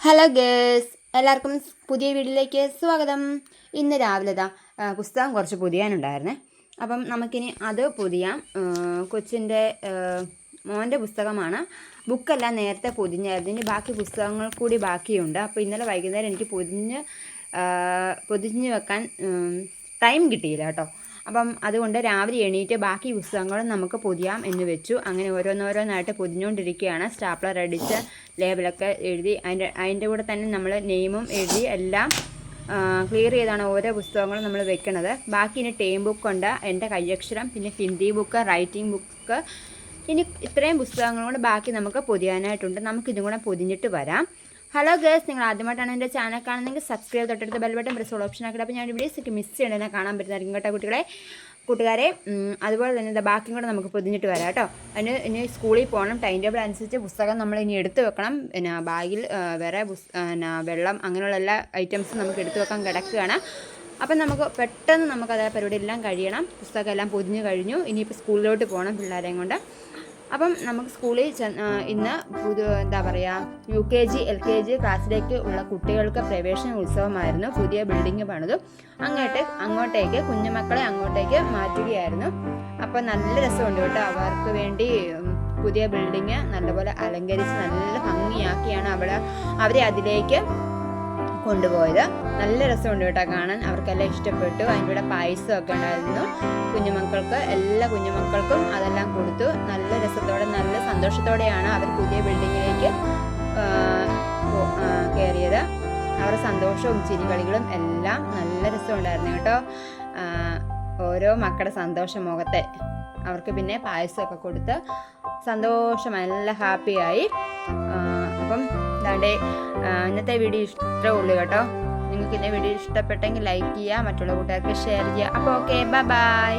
Hello girls, എല്ലാവർക്കും പുതിയ വീഡിയോയിലേക്ക് സ്വാഗതം. ഇന്ന് രാവിലെ പുസ്തകം കുറച്ച് പൊതിയാനുണ്ടായിരുന്നേ. അപ്പം നമുക്കിനി അത് പൊതിയാം. കൊച്ചിൻ്റെ മോൻ്റെ പുസ്തകമാണ്. ബുക്കെല്ലാം നേരത്തെ പൊതിഞ്ഞായിരുന്നു. ഇനി ബാക്കി പുസ്തകങ്ങൾ കൂടി ബാക്കിയുണ്ട്. അപ്പോൾ ഇന്നലെ വൈകുന്നേരം എനിക്ക് പൊതിഞ്ഞ് വെക്കാൻ ടൈം കിട്ടിയില്ല കേട്ടോ. അപ്പം അതുകൊണ്ട് രാവിലെ എണീറ്റ് ബാക്കി പുസ്തകങ്ങളും നമുക്ക് പൊതിയാം എന്ന് വെച്ചു. അങ്ങനെ ഓരോന്നോരോന്നായിട്ട് പൊതിഞ്ഞുകൊണ്ടിരിക്കുകയാണ്. സ്റ്റാപ്ലർ അടിച്ച് ലേബലൊക്കെ എഴുതി അതിൻ്റെ കൂടെ തന്നെ നമ്മൾ നെയിമും എഴുതി എല്ലാം ക്ലിയർ ചെയ്താണ് ഓരോ പുസ്തകങ്ങളും നമ്മൾ വെക്കുന്നത്. ബാക്കി ഇനി ടേം ബുക്കുണ്ട്, എൻ്റെ കയ്യക്ഷരം, പിന്നെ ഹിന്ദി ബുക്ക്, റൈറ്റിംഗ് ബുക്ക്. ഇനി ഇത്രയും പുസ്തകങ്ങളും കൂടെ ബാക്കി നമുക്ക് പൊതിയാനായിട്ടുണ്ട്. നമുക്കിതും കൂടെ പൊതിഞ്ഞിട്ട് വരാം. ഹലോ ഗേഴ്സ്, നിങ്ങൾ ആദ്യമായിട്ടാണ് എൻ്റെ ചാനൽ കാണുന്നെങ്കിൽ സബ്സ്ക്രൈബ് തൊട്ടടുത്ത് bell button press all option ആക്കിയിട്ട് അപ്പോൾ ഞാൻ വീഡിയോസൊക്കെ മിസ് ചെയ്യണമെന്ന് കാണാൻ പറ്റുന്നതായിരിക്കും കേട്ടോ കൂട്ടുകാരെ. അതുപോലെ തന്നെ ബാക്കിയും കൂടെ നമുക്ക് പൊതിഞ്ഞിട്ട് വരാം കേട്ടോ. ഇനി സ്കൂളിൽ പോകണം. ടൈം ടേബിൾ അനുസരിച്ച് പുസ്തകം നമ്മൾ ഇനി എടുത്ത് വെക്കണം. പിന്നെ ബാഗിൽ വേറെ വെള്ളം അങ്ങനെയുള്ള എല്ലാ ഐറ്റംസും നമുക്ക് എടുത്ത് വെക്കാൻ കിടക്കുകയാണ്. അപ്പം നമുക്ക് പെട്ടെന്ന് നമുക്കത് പരിപാടി എല്ലാം കഴിയണം. പുസ്തകം എല്ലാം പൊതിഞ്ഞ് കഴിഞ്ഞു. ഇനിയിപ്പോൾ സ്കൂളിലോട്ട് പോകണം പിള്ളേരെയും കൊണ്ട്. അപ്പം നമുക്ക് സ്കൂളിൽ ഇന്ന് UKG LKG ക്ലാസ്സിലേക്ക് ഉള്ള കുട്ടികൾക്ക് പ്രവേശന ഉത്സവമായിരുന്നു. പുതിയ ബിൽഡിംഗ് പണിതു. അങ്ങോട്ടേക്ക് കുഞ്ഞുമക്കളെ അങ്ങോട്ടേക്ക് മാറ്റുകയായിരുന്നു. അപ്പം നല്ല രസമുണ്ട് കേട്ടോ. അവർക്ക് വേണ്ടി പുതിയ ബിൽഡിങ് നല്ലപോലെ അലങ്കരിച്ച് നല്ല ഭംഗിയാക്കിയാണ് അവരെ അതിലേക്ക് കൊണ്ടുപോയത്. നല്ല രസമുണ്ട് കേട്ടോ കാണാൻ. അവർക്കെല്ലാം ഇഷ്ടപ്പെട്ടു. അതിൻ്റെ കൂടെ പായസമൊക്കെ ഉണ്ടായിരുന്നു. എല്ലാ കുഞ്ഞുമക്കൾക്കും അതെല്ലാം കൊടുത്തു. നല്ല രസത്തോടെ നല്ല സന്തോഷത്തോടെയാണ് അവർ പുതിയ ബിൽഡിങ്ങിലേക്ക് കയറിയത്. അവരുടെ സന്തോഷവും ചിരികളികളും എല്ലാം നല്ല രസമുണ്ടായിരുന്നു കേട്ടോ. ഓരോ മക്കളുടെ സന്തോഷ മുഖത്തെ അവർക്ക് പിന്നെ പായസമൊക്കെ കൊടുത്ത് സന്തോഷം നല്ല ഹാപ്പിയായി. അപ്പം ഇന്നത്തെ വീഡിയോ ഇഷ്ടമേ ഉള്ളൂ കേട്ടോ. നിങ്ങൾക്ക് ഇന്നത്തെ വീഡിയോ ഇഷ്ടപ്പെട്ടെങ്കിൽ ലൈക്ക് ചെയ്യുക, മറ്റുള്ള കൂട്ടുകാർക്ക് ഷെയർ ചെയ്യുക. അപ്പോൾ ഓക്കെ, ബൈ.